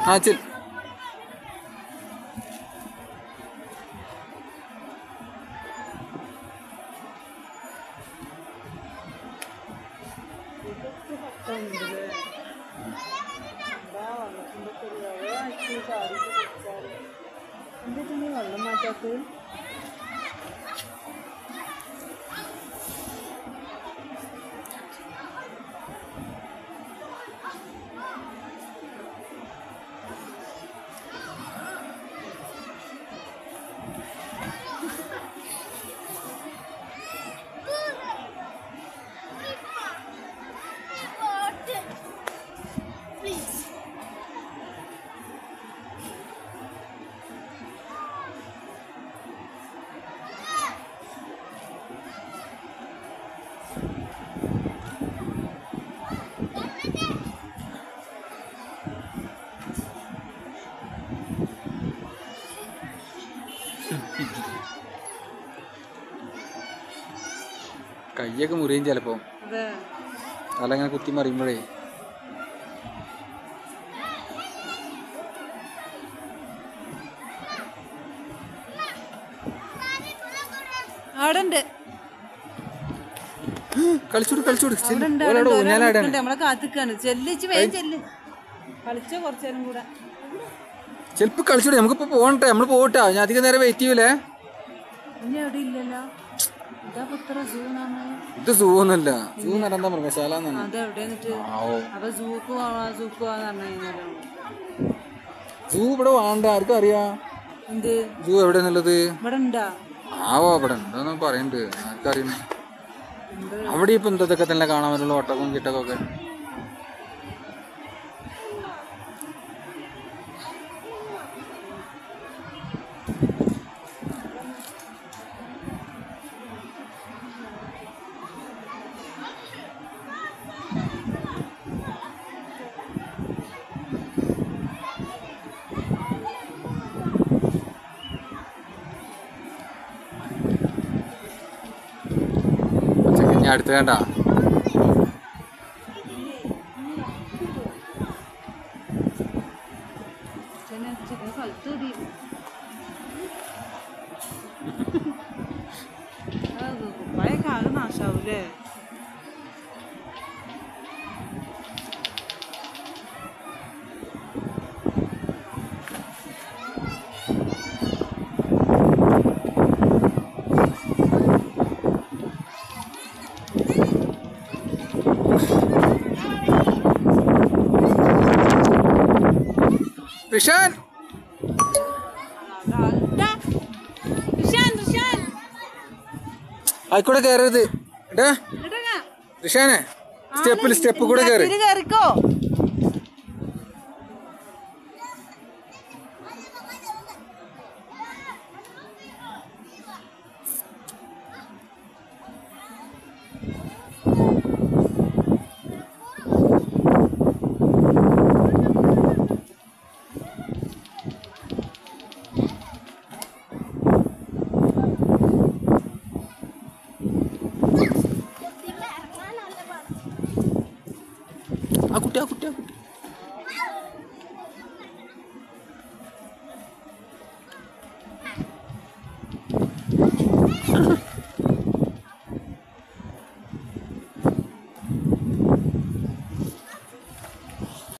ആ ചെൽ വെള്ളം മാറ്റാത്ത കയ്യൊക്കെ മുറിയും ചിലപ്പോ തലങ്ങനെ കുത്തി മറിയുമ്പോഴേ കളിച്ചോട് നമ്മളെ കാത്തിക്കാണ് ചെല്ലിച്ച് വേഗം ചെല്ല് കളിച്ചോ കുറച്ചേരം കൂടെ ചിലപ്പോ കളിച്ചോട് നമുക്കിപ്പോ പോകട്ടെ നമ്മള് പോകട്ടാ ഞാൻ അധികം നേരം വെയിറ്റ് ചെയ്യൂലേ ഇനി എവിടെ ഇല്ലല്ലോ ഇത് സൂ ഒന്നല്ല സൂ എന്താ മൃഗശാല സൂ ഇവിടെ വേണ്ട ആർക്കും അറിയാ സൂ എവിടെന്നുള്ളത് ആവോ ഇവിടെ എന്താന്ന് പറയണ്ട് ആർക്കറിയണേ അവിടെ ഇപ്പൊ എന്തൊക്കെ തന്നെ കാണാൻ പറ്റുള്ളൂ ഒട്ടകവും കിട്ടകൊക്കെ അടുത്ത് വേണ്ട പഴയ നാശാവൂലേ റിഷാൻ ആയിക്കൂടെ കയറരുത് റിഷാനെ സ്റ്റെപ്പ് കൂടെ കയറി